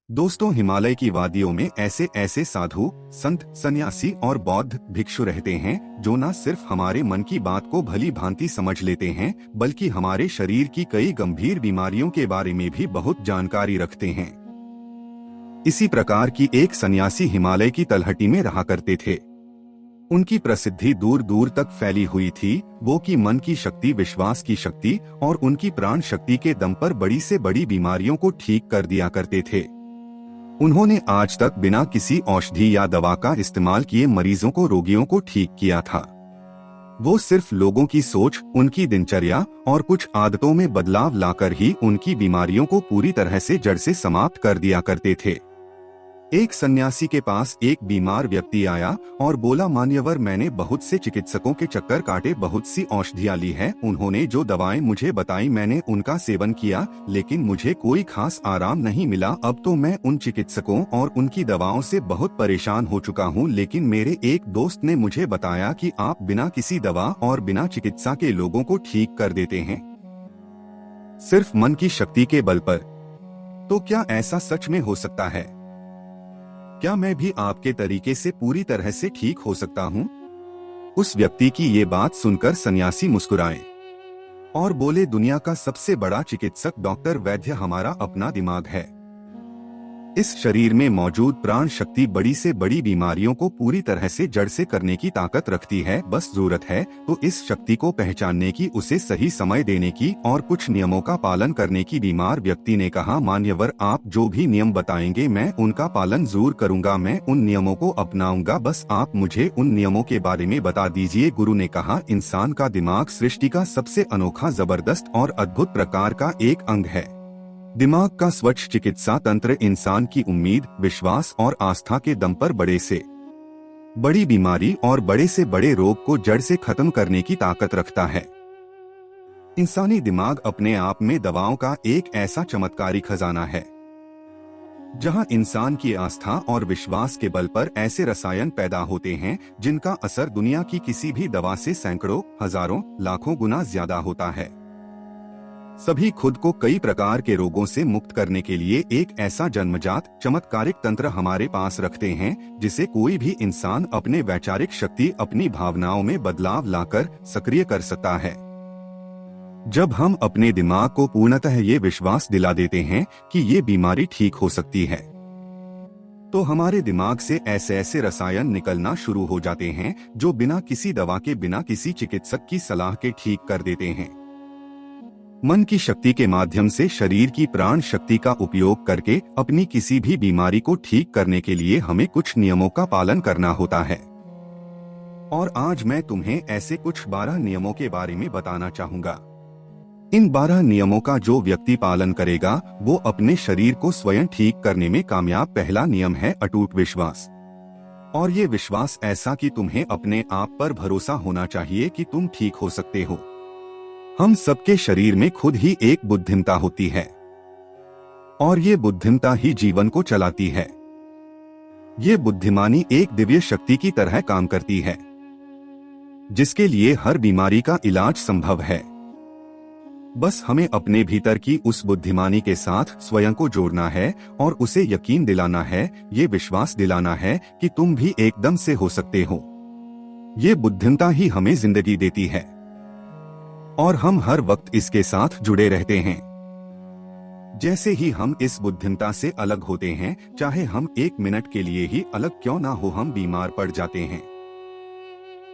दोस्तों, हिमालय की वादियों में ऐसे ऐसे साधु, संत, सन्यासी और बौद्ध भिक्षु रहते हैं जो न सिर्फ हमारे मन की बात को भली भांति समझ लेते हैं, बल्कि हमारे शरीर की कई गंभीर बीमारियों के बारे में भी बहुत जानकारी रखते हैं। इसी प्रकार की एक सन्यासी हिमालय की तलहटी में रहा करते थे। उनकी प्रसिद्धि दूर दूर तक फैली हुई थी। वो की मन की शक्ति, विश्वास की शक्ति और उनकी प्राण शक्ति के दम पर बड़ी से बड़ी बीमारियों को ठीक कर दिया करते थे। उन्होंने आज तक बिना किसी औषधि या दवा का इस्तेमाल किए मरीजों को, रोगियों को ठीक किया था। वो सिर्फ लोगों की सोच, उनकी दिनचर्या और कुछ आदतों में बदलाव लाकर ही उनकी बीमारियों को पूरी तरह से जड़ से समाप्त कर दिया करते थे। एक सन्यासी के पास एक बीमार व्यक्ति आया और बोला, मान्यवर, मैंने बहुत से चिकित्सकों के चक्कर काटे, बहुत सी औषधियां ली हैं। उन्होंने जो दवाएं मुझे बताई मैंने उनका सेवन किया, लेकिन मुझे कोई खास आराम नहीं मिला। अब तो मैं उन चिकित्सकों और उनकी दवाओं से बहुत परेशान हो चुका हूँ। लेकिन मेरे एक दोस्त ने मुझे बताया कि आप बिना किसी दवा और बिना चिकित्सा के लोगों को ठीक कर देते हैं, सिर्फ मन की शक्ति के बल पर। तो क्या ऐसा सच में हो सकता है? क्या मैं भी आपके तरीके से पूरी तरह से ठीक हो सकता हूँ? उस व्यक्ति की ये बात सुनकर सन्यासी मुस्कुराए और बोले, दुनिया का सबसे बड़ा चिकित्सक डॉक्टर वैद्य हमारा अपना दिमाग है। इस शरीर में मौजूद प्राण शक्ति बड़ी से बड़ी बीमारियों को पूरी तरह से जड़ से करने की ताकत रखती है। बस जरूरत है तो इस शक्ति को पहचानने की, उसे सही समय देने की और कुछ नियमों का पालन करने की। बीमार व्यक्ति ने कहा, मान्यवर, आप जो भी नियम बताएंगे मैं उनका पालन जरूर करूंगा, मैं उन नियमों को अपनाऊंगा, बस आप मुझे उन नियमों के बारे में बता दीजिए। गुरु ने कहा, इंसान का दिमाग सृष्टि का सबसे अनोखा, जबरदस्त और अद्भुत प्रकार का एक अंग है। दिमाग का स्वच्छ चिकित्सा तंत्र इंसान की उम्मीद, विश्वास और आस्था के दम पर बड़े से बड़ी बीमारी और बड़े से बड़े रोग को जड़ से खत्म करने की ताकत रखता है। इंसानी दिमाग अपने आप में दवाओं का एक ऐसा चमत्कारी खजाना है, जहां इंसान की आस्था और विश्वास के बल पर ऐसे रसायन पैदा होते हैं जिनका असर दुनिया की किसी भी दवा से सैकड़ों, हजारों, लाखों गुना ज्यादा होता है। सभी खुद को कई प्रकार के रोगों से मुक्त करने के लिए एक ऐसा जन्मजात चमत्कारिक तंत्र हमारे पास रखते हैं, जिसे कोई भी इंसान अपने वैचारिक शक्ति, अपनी भावनाओं में बदलाव लाकर सक्रिय कर सकता है। जब हम अपने दिमाग को पूर्णतः ये विश्वास दिला देते हैं कि ये बीमारी ठीक हो सकती है, तो हमारे दिमाग से ऐसे ऐसे रसायन निकलना शुरू हो जाते हैं जो बिना किसी दवा के, बिना किसी चिकित्सक की सलाह के ठीक कर देते हैं। मन की शक्ति के माध्यम से शरीर की प्राण शक्ति का उपयोग करके अपनी किसी भी बीमारी को ठीक करने के लिए हमें कुछ नियमों का पालन करना होता है। और आज मैं तुम्हें ऐसे कुछ 12 नियमों के बारे में बताना चाहूंगा। इन 12 नियमों का जो व्यक्ति पालन करेगा वो अपने शरीर को स्वयं ठीक करने में कामयाब। पहला नियम है अटूट विश्वास। और ये विश्वास ऐसा कि तुम्हें अपने आप पर भरोसा होना चाहिए कि तुम ठीक हो सकते हो। हम सबके शरीर में खुद ही एक बुद्धिमत्ता होती है और ये बुद्धिमत्ता ही जीवन को चलाती है। ये बुद्धिमानी एक दिव्य शक्ति की तरह काम करती है, जिसके लिए हर बीमारी का इलाज संभव है। बस हमें अपने भीतर की उस बुद्धिमानी के साथ स्वयं को जोड़ना है और उसे यकीन दिलाना है, ये विश्वास दिलाना है कि तुम भी एकदम से हो सकते हो। ये बुद्धिमत्ता ही हमें जिंदगी देती है और हम हर वक्त इसके साथ जुड़े रहते हैं। जैसे ही हम इस बुद्धिमत्ता से अलग होते हैं, चाहे हम 1 मिनट के लिए ही अलग क्यों ना हो, हम बीमार पड़ जाते हैं,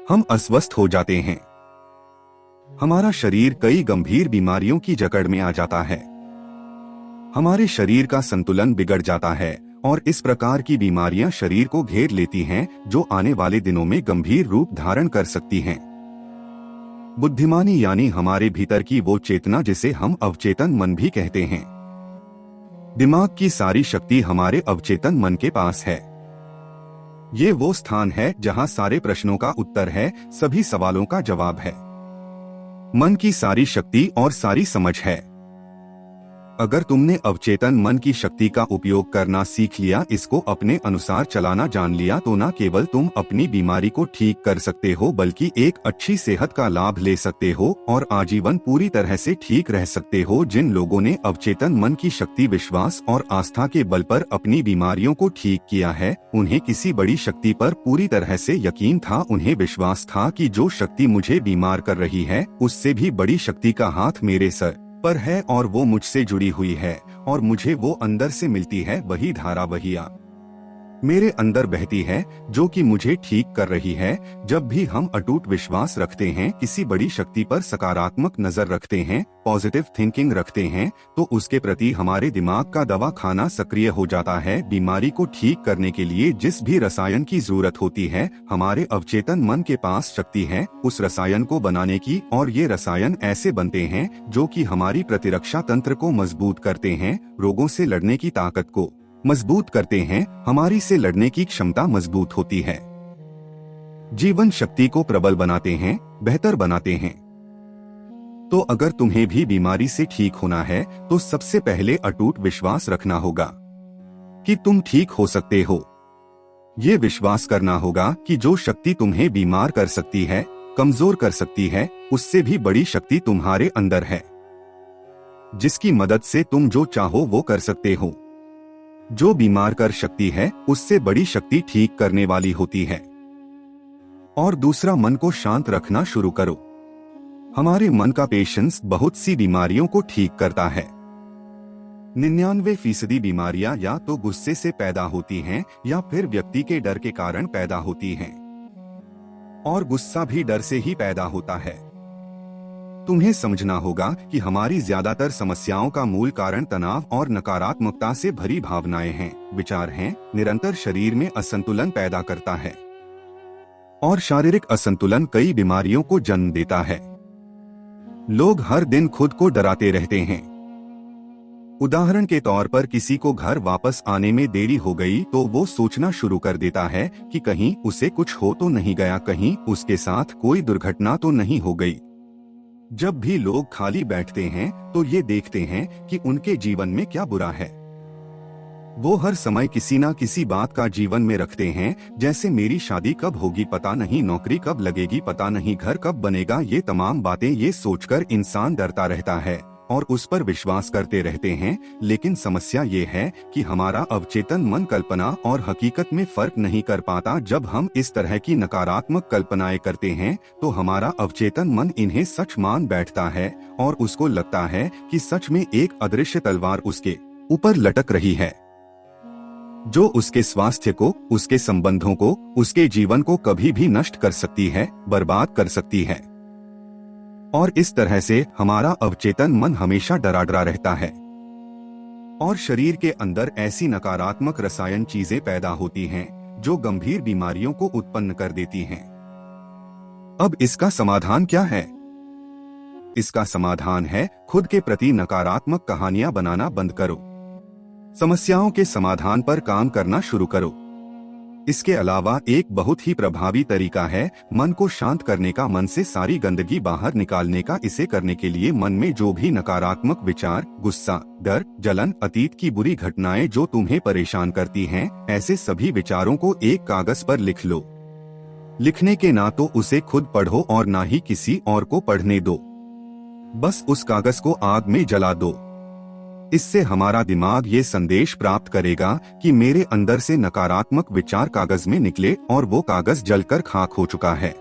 हम अस्वस्थ हो जाते हैं। हमारा शरीर कई गंभीर बीमारियों की जकड़ में आ जाता है, हमारे शरीर का संतुलन बिगड़ जाता है और इस प्रकार की बीमारियां शरीर को घेर लेती हैं, जो आने वाले दिनों में गंभीर रूप धारण कर सकती हैं। बुद्धिमानी यानी हमारे भीतर की वो चेतना जिसे हम अवचेतन मन भी कहते हैं। दिमाग की सारी शक्ति हमारे अवचेतन मन के पास है। ये वो स्थान है जहां सारे प्रश्नों का उत्तर है, सभी सवालों का जवाब है। मन की सारी शक्ति और सारी समझ है। अगर तुमने अवचेतन मन की शक्ति का उपयोग करना सीख लिया, इसको अपने अनुसार चलाना जान लिया, तो न केवल तुम अपनी बीमारी को ठीक कर सकते हो बल्कि एक अच्छी सेहत का लाभ ले सकते हो और आजीवन पूरी तरह से ठीक रह सकते हो। जिन लोगों ने अवचेतन मन की शक्ति, विश्वास और आस्था के बल पर अपनी बीमारियों को ठीक किया है, उन्हें किसी बड़ी शक्ति पर पूरी तरह से यकीन था। उन्हें विश्वास था कि जो शक्ति मुझे बीमार कर रही है, उससे भी बड़ी शक्ति का हाथ मेरे सर पर है और वो मुझसे जुड़ी हुई है और मुझे वो अंदर से मिलती है। वही धारा, वही आ मेरे अंदर बहती है जो कि मुझे ठीक कर रही है। जब भी हम अटूट विश्वास रखते हैं, किसी बड़ी शक्ति पर सकारात्मक नजर रखते हैं, पॉजिटिव थिंकिंग रखते हैं, तो उसके प्रति हमारे दिमाग का दवा खाना सक्रिय हो जाता है। बीमारी को ठीक करने के लिए जिस भी रसायन की जरूरत होती है, हमारे अवचेतन मन के पास शक्ति है उस रसायन को बनाने की, और ये रसायन ऐसे बनते हैं जो कि हमारी प्रतिरक्षा तंत्र को मजबूत करते हैं, रोगों से लड़ने की ताकत को मजबूत करते हैं, हमारी से लड़ने की क्षमता मजबूत होती है, जीवन शक्ति को प्रबल बनाते हैं, बेहतर बनाते हैं। तो अगर तुम्हें भी बीमारी से ठीक होना है तो सबसे पहले अटूट विश्वास रखना होगा कि तुम ठीक हो सकते हो। ये विश्वास करना होगा कि जो शक्ति तुम्हें बीमार कर सकती है, कमजोर कर सकती है, उससे भी बड़ी शक्ति तुम्हारे अंदर है, जिसकी मदद से तुम जो चाहो वो कर सकते हो। जो बीमार कर शक्ति है, उससे बड़ी शक्ति ठीक करने वाली होती है। और दूसरा, मन को शांत रखना शुरू करो। हमारे मन का पेशेंस बहुत सी बीमारियों को ठीक करता है। 99% बीमारियां या तो गुस्से से पैदा होती हैं या फिर व्यक्ति के डर के कारण पैदा होती हैं, और गुस्सा भी डर से ही पैदा होता है। तुम्हें समझना होगा कि हमारी ज्यादातर समस्याओं का मूल कारण तनाव और नकारात्मकता से भरी भावनाएं हैं, विचार हैं। निरंतर शरीर में असंतुलन पैदा करता है और शारीरिक असंतुलन कई बीमारियों को जन्म देता है। लोग हर दिन खुद को डराते रहते हैं। उदाहरण के तौर पर, किसी को घर वापस आने में देरी हो गई तो वो सोचना शुरू कर देता है कि कहीं उसे कुछ हो तो नहीं गया, कहीं उसके साथ कोई दुर्घटना तो नहीं हो गई। जब भी लोग खाली बैठते हैं तो ये देखते हैं कि उनके जीवन में क्या बुरा है। वो हर समय किसी ना किसी बात का जीवन में रखते हैं, जैसे मेरी शादी कब होगी पता नहीं, नौकरी कब लगेगी पता नहीं, घर कब बनेगा। ये तमाम बातें ये सोचकर इंसान डरता रहता है और उस पर विश्वास करते रहते हैं। लेकिन समस्या ये है कि हमारा अवचेतन मन कल्पना और हकीकत में फर्क नहीं कर पाता। जब हम इस तरह की नकारात्मक कल्पनाएं करते हैं तो हमारा अवचेतन मन इन्हें सच मान बैठता है और उसको लगता है कि सच में एक अदृश्य तलवार उसके ऊपर लटक रही है, जो उसके स्वास्थ्य को, उसके संबंधों को, उसके जीवन को कभी भी नष्ट कर सकती है, बर्बाद कर सकती है। और इस तरह से हमारा अवचेतन मन हमेशा डरा डरा रहता है और शरीर के अंदर ऐसी नकारात्मक रसायन चीजें पैदा होती हैं जो गंभीर बीमारियों को उत्पन्न कर देती हैं। अब इसका समाधान क्या है? इसका समाधान है, खुद के प्रति नकारात्मक कहानियां बनाना बंद करो। समस्याओं के समाधान पर काम करना शुरू करो। इसके अलावा एक बहुत ही प्रभावी तरीका है मन को शांत करने का, मन से सारी गंदगी बाहर निकालने का। इसे करने के लिए मन में जो भी नकारात्मक विचार, गुस्सा, डर, जलन, अतीत की बुरी घटनाएं जो तुम्हें परेशान करती हैं, ऐसे सभी विचारों को एक कागज पर लिख लो। लिखने के ना तो उसे खुद पढ़ो और ना ही किसी और को पढ़ने दो, बस उस कागज को आग में जला दो। इससे हमारा दिमाग ये संदेश प्राप्त करेगा कि मेरे अंदर से नकारात्मक विचार कागज में निकले और वो कागज जलकर खाक हो चुका है।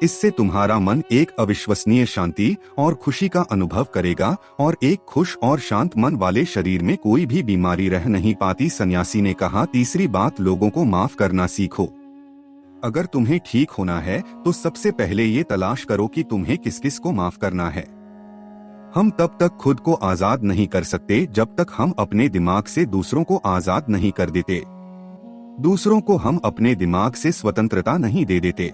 इससे तुम्हारा मन एक अविश्वसनीय शांति और खुशी का अनुभव करेगा और एक खुश और शांत मन वाले शरीर में कोई भी बीमारी रह नहीं पाती। सन्यासी ने कहा, तीसरी बात, लोगों को माफ करना सीखो। अगर तुम्हें ठीक होना है तो सबसे पहले ये तलाश करो कि तुम्हें किस किस को माफ करना है। हम तब तक खुद को आजाद नहीं कर सकते जब तक हम अपने दिमाग से दूसरों को आजाद नहीं कर देते। दूसरों को हम अपने दिमाग से स्वतंत्रता नहीं दे देते।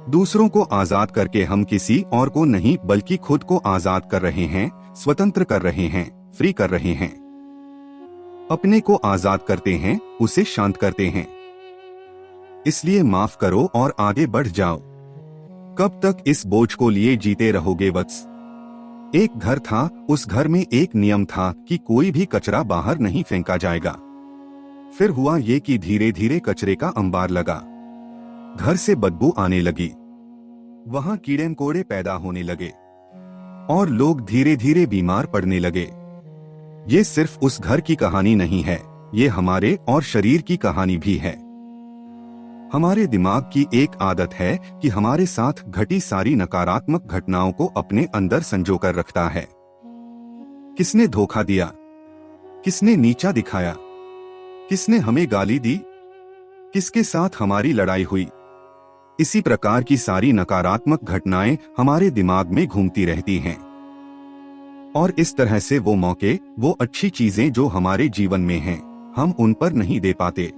दूसरों को आजाद करके हम किसी और को नहीं बल्कि खुद को आजाद कर रहे हैं, स्वतंत्र कर रहे हैं, फ्री कर रहे हैं। अपने को आजाद करते हैं, उसे शांत करते हैं। इसलिए माफ करो और आगे बढ़ जाओ। कब तक इस बोझ को लिए जीते रहोगे वत्स? एक घर था, उस घर में एक नियम था कि कोई भी कचरा बाहर नहीं फेंका जाएगा। फिर हुआ ये कि धीरे धीरे कचरे का अंबार लगा, घर से बदबू आने लगी, वहां कीड़े मकोड़े पैदा होने लगे और लोग धीरे धीरे बीमार पड़ने लगे। ये सिर्फ उस घर की कहानी नहीं है, ये हमारे और शरीर की कहानी भी है। हमारे दिमाग की एक आदत है कि हमारे साथ घटी सारी नकारात्मक घटनाओं को अपने अंदर संजो कर रखता है। किसने धोखा दिया, किसने नीचा दिखाया, किसने हमें गाली दी, किसके साथ हमारी लड़ाई हुई, इसी प्रकार की सारी नकारात्मक घटनाएं हमारे दिमाग में घूमती रहती हैं। और इस तरह से वो मौके, वो अच्छी चीजें जो हमारे जीवन में हैं, हम उन पर नहीं दे पाते।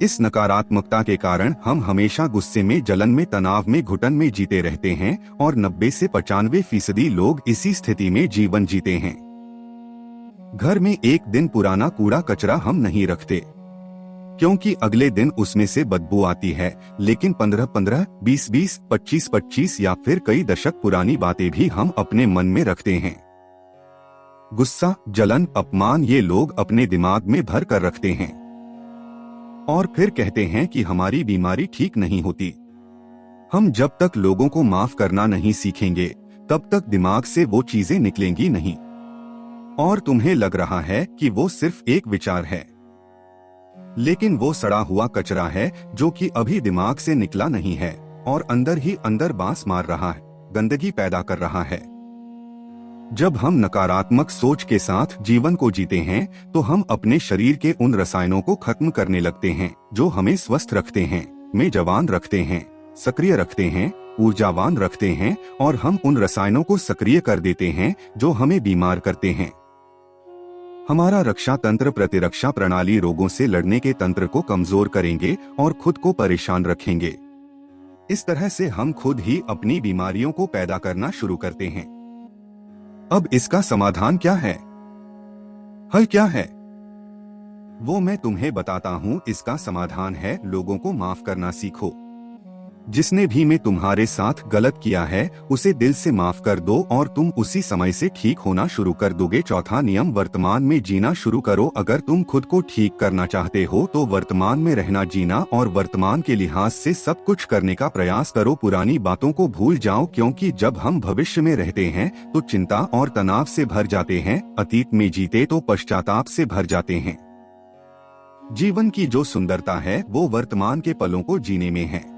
इस नकारात्मकता के कारण हम हमेशा गुस्से में, जलन में, तनाव में, घुटन में जीते रहते हैं और 90 से 95% लोग इसी स्थिति में जीवन जीते हैं। घर में एक दिन पुराना कूड़ा कचरा हम नहीं रखते, क्योंकि अगले दिन उसमें से बदबू आती है, लेकिन 15-15, 20-20, 25-25 या फिर कई दशक पुरानी बातें भी हम अपने मन में रखते हैं। गुस्सा, जलन, अपमान ये लोग अपने दिमाग में भर कर रखते हैं और फिर कहते हैं कि हमारी बीमारी ठीक नहीं होती। हम जब तक लोगों को माफ करना नहीं सीखेंगे, तब तक दिमाग से वो चीजें निकलेंगी नहीं। और तुम्हें लग रहा है कि वो सिर्फ एक विचार है, लेकिन वो सड़ा हुआ कचरा है जो कि अभी दिमाग से निकला नहीं है और अंदर ही अंदर बांस मार रहा है, गंदगी पैदा कर रहा है। जब हम नकारात्मक सोच के साथ जीवन को जीते हैं, तो हम अपने शरीर के उन रसायनों को खत्म करने लगते हैं जो हमें स्वस्थ रखते हैं, में जवान रखते हैं, सक्रिय रखते हैं, ऊर्जावान रखते हैं, और हम उन रसायनों को सक्रिय कर देते हैं जो हमें बीमार करते हैं। हमारा रक्षा तंत्र, प्रतिरक्षा प्रणाली रोगों से लड़ने के तंत्र को कमजोर करेंगे और खुद को परेशान रखेंगे। इस तरह से हम खुद ही अपनी बीमारियों को पैदा करना शुरू करते हैं। अब इसका समाधान क्या है? हल क्या है? वो मैं तुम्हें बताता हूँ। इसका समाधान है, लोगों को माफ करना सीखो। जिसने भी में तुम्हारे साथ गलत किया है, उसे दिल से माफ कर दो और तुम उसी समय से ठीक होना शुरू कर दोगे। चौथा नियम, वर्तमान में जीना शुरू करो। अगर तुम खुद को ठीक करना चाहते हो तो वर्तमान में रहना, जीना और वर्तमान के लिहाज से सब कुछ करने का प्रयास करो। पुरानी बातों को भूल जाओ, क्योंकि जब हम भविष्य में रहते हैं तो चिंता और तनाव से भर जाते हैं। अतीत में जीते तो पश्चाताप से भर जाते हैं। जीवन की जो सुंदरता है वो वर्तमान के पलों को जीने में है।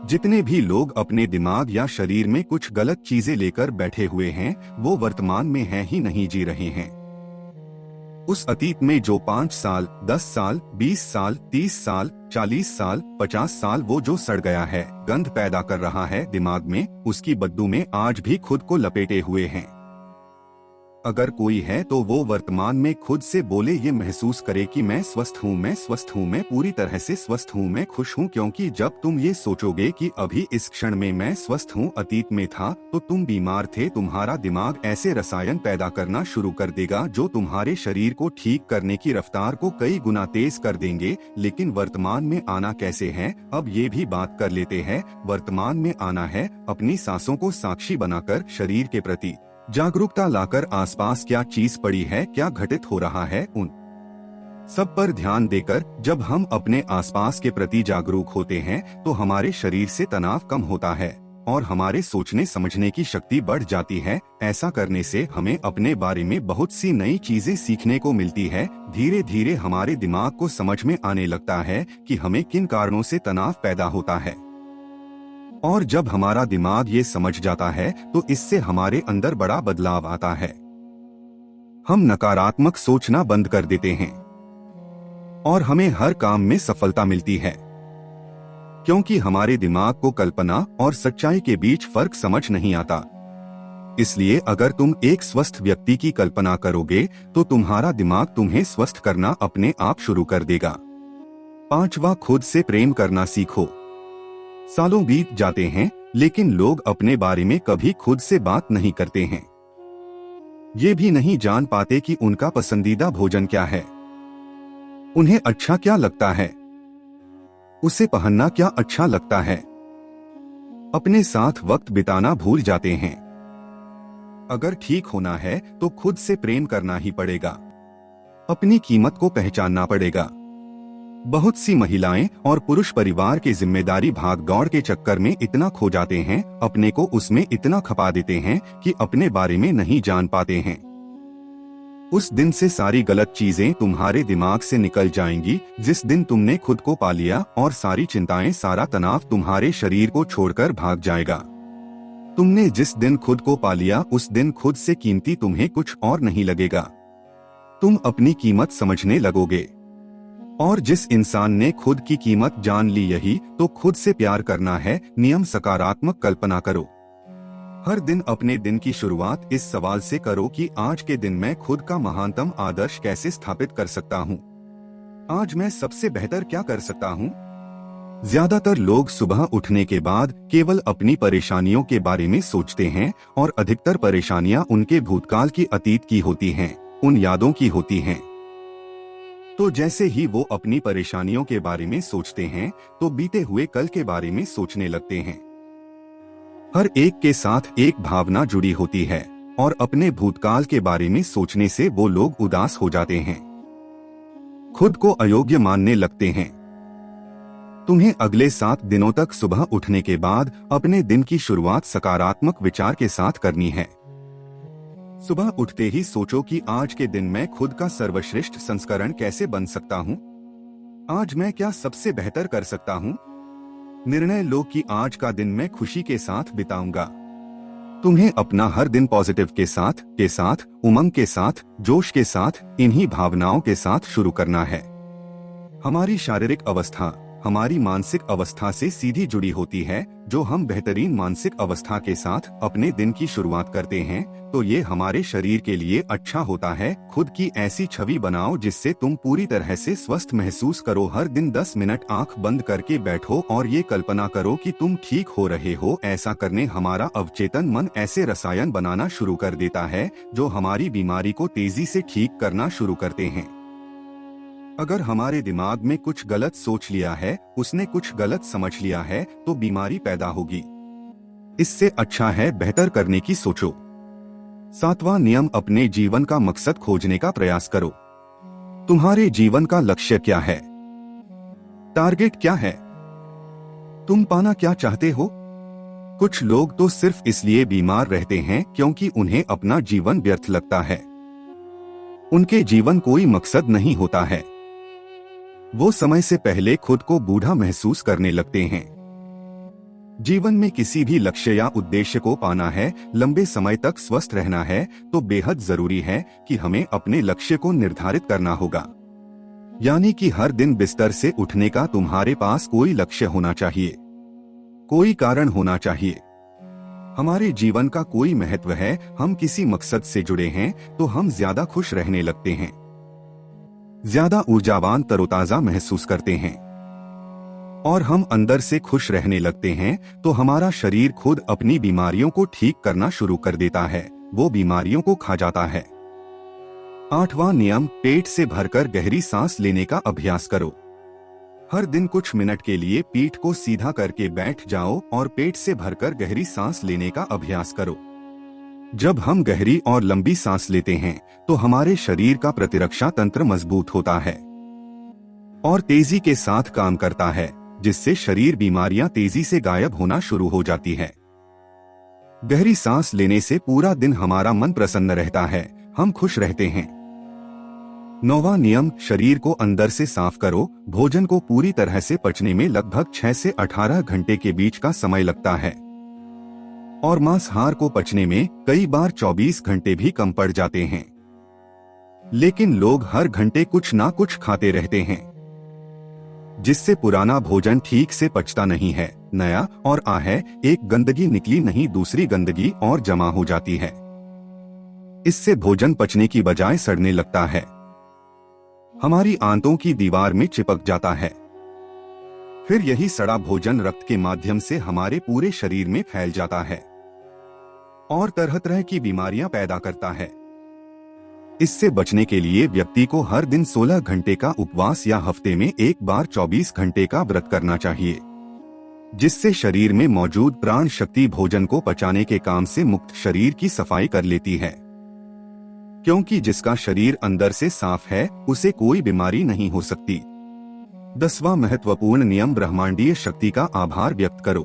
जितने भी लोग अपने दिमाग या शरीर में कुछ गलत चीजें लेकर बैठे हुए हैं, वो वर्तमान में है ही नहीं जी रहे हैं। उस अतीत में जो 5 साल, 10 साल, 20 साल, 30 साल, 40 साल, 50 साल वो जो सड़ गया है, गंध पैदा कर रहा है दिमाग में, उसकी बदबू में आज भी खुद को लपेटे हुए हैं। अगर कोई है तो वो वर्तमान में खुद से बोले, ये महसूस करे कि मैं स्वस्थ हूँ, मैं स्वस्थ हूँ, मैं पूरी तरह से स्वस्थ हूँ, मैं खुश हूँ। क्योंकि जब तुम ये सोचोगे कि अभी इस क्षण में मैं स्वस्थ हूँ, अतीत में था तो तुम बीमार थे, तुम्हारा दिमाग ऐसे रसायन पैदा करना शुरू कर देगा जो तुम्हारे शरीर को ठीक करने की रफ्तार को कई गुना तेज कर देंगे। लेकिन वर्तमान में आना कैसे है, अब ये भी बात कर लेते हैं। वर्तमान में आना है अपनी सांसों को साक्षी बनाकर, शरीर के प्रति जागरूकता लाकर, आसपास क्या चीज पड़ी है, क्या घटित हो रहा है, उन सब पर ध्यान देकर। जब हम अपने आसपास के प्रति जागरूक होते हैं तो हमारे शरीर से तनाव कम होता है और हमारे सोचने समझने की शक्ति बढ़ जाती है। ऐसा करने से हमें अपने बारे में बहुत सी नई चीजें सीखने को मिलती है। धीरे धीरे हमारे दिमाग को समझ में आने लगता है कि हमें किन कारणों से तनाव पैदा होता है, और जब हमारा दिमाग ये समझ जाता है तो इससे हमारे अंदर बड़ा बदलाव आता है। हम नकारात्मक सोचना बंद कर देते हैं और हमें हर काम में सफलता मिलती है, क्योंकि हमारे दिमाग को कल्पना और सच्चाई के बीच फर्क समझ नहीं आता। इसलिए अगर तुम एक स्वस्थ व्यक्ति की कल्पना करोगे तो तुम्हारा दिमाग तुम्हें स्वस्थ करना अपने आप शुरू कर देगा। 5वां, खुद से प्रेम करना सीखो। सालों बीत जाते हैं लेकिन लोग अपने बारे में कभी खुद से बात नहीं करते हैं। ये भी नहीं जान पाते कि उनका पसंदीदा भोजन क्या है, उन्हें अच्छा क्या लगता है, उसे पहनना क्या अच्छा लगता है। अपने साथ वक्त बिताना भूल जाते हैं। अगर ठीक होना है तो खुद से प्रेम करना ही पड़ेगा। अपनी कीमत को पहचानना पड़ेगा। बहुत सी महिलाएं और पुरुष परिवार की जिम्मेदारी भाग दौड़ के चक्कर में इतना खो जाते हैं, अपने को उसमें इतना खपा देते हैं कि अपने बारे में नहीं जान पाते हैं। उस दिन से सारी गलत चीजें तुम्हारे दिमाग से निकल जाएंगी जिस दिन तुमने खुद को पा लिया, और सारी चिंताएं, सारा तनाव तुम्हारे शरीर को छोड़कर भाग जाएगा। तुमने जिस दिन खुद को पा लिया उस दिन खुद से कीमती तुम्हें कुछ और नहीं लगेगा। तुम अपनी कीमत समझने लगोगे। और जिस इंसान ने खुद की कीमत जान ली, यही तो खुद से प्यार करना है। नियम सकारात्मक कल्पना करो। हर दिन अपने दिन की शुरुआत इस सवाल से करो कि आज के दिन मैं खुद का महानतम आदर्श कैसे स्थापित कर सकता हूँ। आज मैं सबसे बेहतर क्या कर सकता हूँ। ज्यादातर लोग सुबह उठने के बाद केवल अपनी परेशानियों के बारे में सोचते हैं, और अधिकतर परेशानियां उनके भूतकाल की, अतीत की होती हैं, उन यादों की होती हैं। तो जैसे ही वो अपनी परेशानियों के बारे में सोचते हैं तो बीते हुए कल के बारे में सोचने लगते हैं। हर एक के साथ एक भावना जुड़ी होती है, और अपने भूतकाल के बारे में सोचने से वो लोग उदास हो जाते हैं, खुद को अयोग्य मानने लगते हैं। तुम्हें अगले 7 दिनों तक सुबह उठने के बाद अपने दिन की शुरुआत सकारात्मक विचार के साथ करनी है। सुबह उठते ही सोचो कि आज के दिन मैं खुद का सर्वश्रेष्ठ संस्करण कैसे बन सकता हूँ। आज मैं क्या सबसे बेहतर कर सकता हूँ। निर्णय लो कि आज का दिन मैं खुशी के साथ बिताऊंगा। तुम्हें अपना हर दिन पॉजिटिव के साथ, उमंग के साथ, जोश के साथ, इन्हीं भावनाओं के साथ शुरू करना है। हमारी शारीरिक अवस्था हमारी मानसिक अवस्था से सीधी जुड़ी होती है। जो हम बेहतरीन मानसिक अवस्था के साथ अपने दिन की शुरुआत करते हैं तो ये हमारे शरीर के लिए अच्छा होता है। खुद की ऐसी छवि बनाओ जिससे तुम पूरी तरह से स्वस्थ महसूस करो। हर दिन 10 मिनट आंख बंद करके बैठो और ये कल्पना करो कि तुम ठीक हो रहे हो। ऐसा करने हमारा अवचेतन मन ऐसे रसायन बनाना शुरू कर देता है जो हमारी बीमारी को तेजी से ठीक करना शुरू करते हैं। अगर हमारे दिमाग में कुछ गलत सोच लिया है, उसने कुछ गलत समझ लिया है, तो बीमारी पैदा होगी। इससे अच्छा है बेहतर करने की सोचो। 7वां नियम, अपने जीवन का मकसद खोजने का प्रयास करो। तुम्हारे जीवन का लक्ष्य क्या है? टारगेट क्या है? तुम पाना क्या चाहते हो? कुछ लोग तो सिर्फ इसलिए बीमार रहते हैं क्योंकि उन्हें अपना जीवन व्यर्थ लगता है। उनके जीवन कोई मकसद नहीं होता है। वो समय से पहले खुद को बूढ़ा महसूस करने लगते हैं। जीवन में किसी भी लक्ष्य या उद्देश्य को पाना है, लंबे समय तक स्वस्थ रहना है, तो बेहद जरूरी है कि हमें अपने लक्ष्य को निर्धारित करना होगा। यानी कि हर दिन बिस्तर से उठने का तुम्हारे पास कोई लक्ष्य होना चाहिए, कोई कारण होना चाहिए। हमारे जीवन का कोई महत्व है, हम किसी मकसद से जुड़े हैं तो हम ज्यादा खुश रहने लगते हैं, ज्यादा ऊर्जावान, तरोताजा महसूस करते हैं। और हम अंदर से खुश रहने लगते हैं तो हमारा शरीर खुद अपनी बीमारियों को ठीक करना शुरू कर देता है, वो बीमारियों को खा जाता है। 8वां नियम, पेट से भरकर गहरी सांस लेने का अभ्यास करो। हर दिन कुछ मिनट के लिए पीठ को सीधा करके बैठ जाओ और पेट से भरकर गहरी सांस लेने का अभ्यास करो। जब हम गहरी और लंबी सांस लेते हैं तो हमारे शरीर का प्रतिरक्षा तंत्र मजबूत होता है और तेजी के साथ काम करता है, जिससे शरीर बीमारियां तेजी से गायब होना शुरू हो जाती है। गहरी सांस लेने से पूरा दिन हमारा मन प्रसन्न रहता है, हम खुश रहते हैं। 9वां नियम, शरीर को अंदर से साफ करो। भोजन को पूरी तरह से पचने में लगभग 6 से 18 घंटे के बीच का समय लगता है और मांसाहार को पचने में कई बार 24 घंटे भी कम पड़ जाते हैं। लेकिन लोग हर घंटे कुछ ना कुछ खाते रहते हैं, जिससे पुराना भोजन ठीक से पचता नहीं है, नया और एक गंदगी निकली नहीं, दूसरी गंदगी और जमा हो जाती है। इससे भोजन पचने की बजाय सड़ने लगता है, हमारी आंतों की दीवार में चिपक जाता है। फिर यही सड़ा भोजन रक्त के माध्यम से हमारे पूरे शरीर में फैल जाता है और तरह तरह की बीमारियां पैदा करता है। इससे बचने के लिए व्यक्ति को हर दिन 16 घंटे का उपवास या हफ्ते में एक बार 24 घंटे का व्रत करना चाहिए। जिससे शरीर में मौजूद प्राण शक्ति भोजन को पचाने के काम से मुक्त शरीर की सफाई कर लेती है। क्योंकि जिसका शरीर अंदर से साफ है उसे कोई बीमारी नहीं हो सकती। 10वां महत्वपूर्ण नियम ब्रह्मांडीय शक्ति का आभार व्यक्त करो।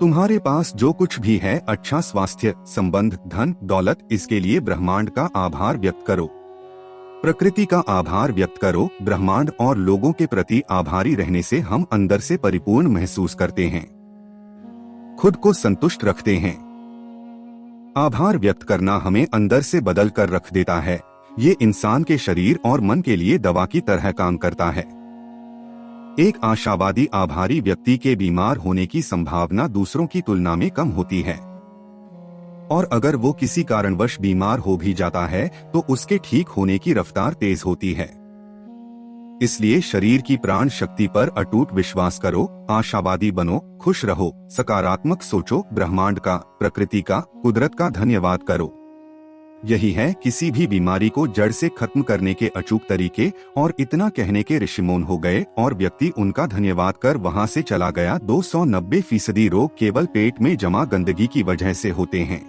तुम्हारे पास जो कुछ भी है, अच्छा स्वास्थ्य, संबंध, धन, दौलत, इसके लिए ब्रह्मांड का आभार व्यक्त करो। प्रकृति का आभार व्यक्त करो। ब्रह्मांड और लोगों के प्रति आभारी रहने से हम अंदर से परिपूर्ण महसूस करते हैं, खुद को संतुष्ट रखते हैं। आभार व्यक्त करना हमें अंदर से बदल कर रख देता है। ये इंसान के शरीर और मन के लिए दवा की तरह काम करता है। एक आशावादी आभारी व्यक्ति के बीमार होने की संभावना दूसरों की तुलना में कम होती है, और अगर वो किसी कारणवश बीमार हो भी जाता है तो उसके ठीक होने की रफ्तार तेज होती है। इसलिए शरीर की प्राण शक्ति पर अटूट विश्वास करो, आशावादी बनो, खुश रहो, सकारात्मक सोचो, ब्रह्मांड का, प्रकृति का, कुदरत का धन्यवाद करो। यही है किसी भी बीमारी को जड़ से खत्म करने के अचूक तरीके। और इतना कहने के ऋषिमोन हो गए और व्यक्ति उनका धन्यवाद कर वहां से चला गया। 290% रोग केवल पेट में जमा गंदगी की वजह से होते हैं।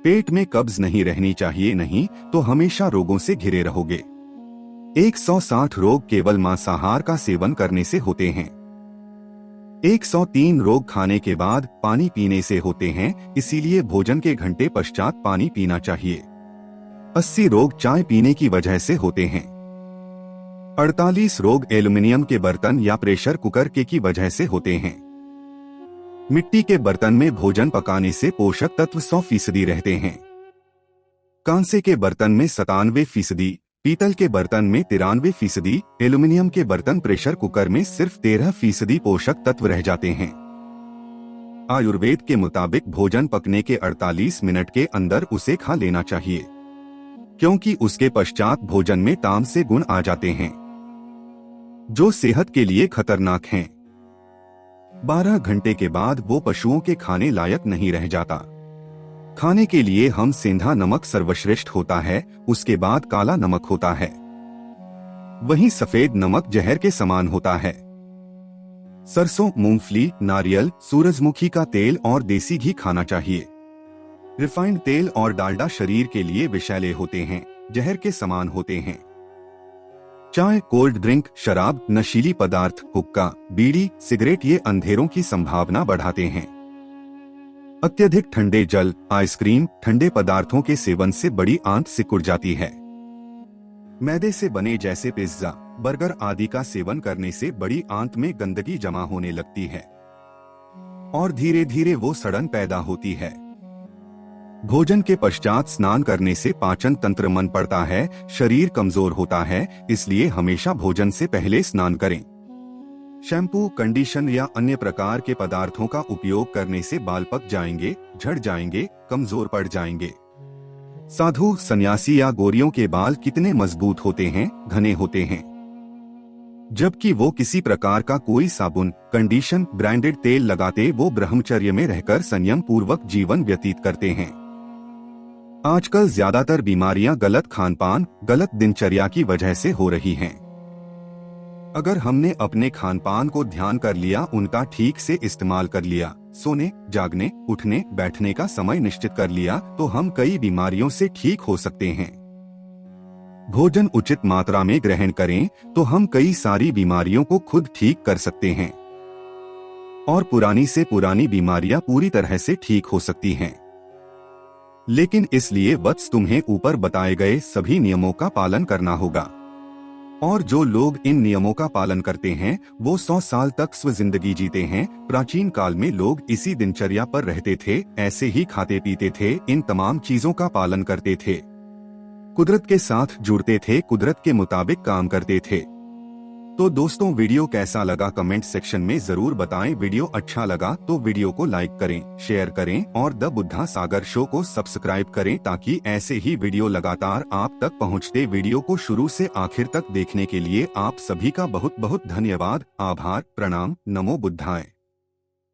पेट में कब्ज नहीं रहनी चाहिए, नहीं तो हमेशा रोगों से घिरे रहोगे। 160 रोग केवल मांसाहार का सेवन करने से होते हैं। 103 रोग खाने के बाद पानी पीने से होते हैं, इसीलिए भोजन के घंटे पश्चात पानी पीना चाहिए। 80 रोग चाय पीने की वजह से होते हैं। 48 रोग एल्युमिनियम के बर्तन या प्रेशर कुकर की वजह से होते हैं। मिट्टी के बर्तन में भोजन पकाने से पोषक तत्व 100% रहते हैं। कांसे के बर्तन में 97%, पीतल के बर्तन में 93%, एल्युमिनियम के बर्तन प्रेशर कुकर में सिर्फ 13% पोषक तत्व रह जाते हैं। आयुर्वेद के मुताबिक भोजन पकने के 48 मिनट के अंदर उसे खा लेना चाहिए, क्योंकि उसके पश्चात भोजन में तामसी गुण आ जाते हैं जो सेहत के लिए खतरनाक हैं। 12 घंटे के बाद वो पशुओं के खाने लायक नहीं रह जाता। खाने के लिए हम सेंधा नमक सर्वश्रेष्ठ होता है, उसके बाद काला नमक होता है, वहीं सफेद नमक जहर के समान होता है। सरसों, मूंगफली, नारियल, सूरजमुखी का तेल और देसी घी खाना चाहिए। रिफाइंड तेल और डालडा शरीर के लिए विषैले होते हैं, जहर के समान होते हैं। चाय, कोल्ड ड्रिंक, शराब, नशीली पदार्थ, हुक्का, बीड़ी, सिगरेट ये अंधेरों की संभावना बढ़ाते हैं। अत्यधिक ठंडे जल, आइसक्रीम, ठंडे पदार्थों के सेवन से बड़ी आंत सिकुड़ जाती है। मैदे से बने जैसे पिज्जा, बर्गर आदि का सेवन करने से बड़ी आंत में गंदगी जमा होने लगती है और धीरे धीरे वो सड़न पैदा होती है। भोजन के पश्चात स्नान करने से पाचन तंत्र मन पड़ता है, शरीर कमजोर होता है, इसलिए हमेशा भोजन से पहले स्नान करें। शैम्पू, कंडीशन या अन्य प्रकार के पदार्थों का उपयोग करने से बाल पक जाएंगे, झड़ जाएंगे, कमजोर पड़ जाएंगे। साधु, सन्यासी या गोरियों के बाल कितने मजबूत होते हैं, घने होते हैं, जबकि वो किसी प्रकार का कोई साबुन, कंडीशन, ब्रांडेड तेल लगाते वो ब्रह्मचर्य में रहकर संयम पूर्वक जीवन व्यतीत करते हैं। आजकल ज्यादातर बीमारियां गलत खानपान, गलत दिनचर्या की वजह से हो रही हैं। अगर हमने अपने खानपान को ध्यान कर लिया, उनका ठीक से इस्तेमाल कर लिया, सोने, जागने, उठने, बैठने का समय निश्चित कर लिया, तो हम कई बीमारियों से ठीक हो सकते हैं। भोजन उचित मात्रा में ग्रहण करें तो हम कई सारी बीमारियों को खुद ठीक कर सकते हैं और पुरानी से पुरानी बीमारियां पूरी तरह से ठीक हो सकती हैं। लेकिन इसलिए वत्स तुम्हें ऊपर बताए गए सभी नियमों का पालन करना होगा, और जो लोग इन नियमों का पालन करते हैं वो 100 साल तक स्व जिंदगी जीते हैं। प्राचीन काल में लोग इसी दिनचर्या पर रहते थे, ऐसे ही खाते पीते थे, इन तमाम चीजों का पालन करते थे, कुदरत के साथ जुड़ते थे, कुदरत के मुताबिक काम करते थे। तो दोस्तों, वीडियो कैसा लगा कमेंट सेक्शन में जरूर बताएं। वीडियो अच्छा लगा तो वीडियो को लाइक करें, शेयर करें और द बुद्धा सागर शो को सब्सक्राइब करें, ताकि ऐसे ही वीडियो लगातार आप तक पहुंचते। वीडियो को शुरू से आखिर तक देखने के लिए आप सभी का बहुत बहुत धन्यवाद। आभार, प्रणाम, नमो बुद्धाय।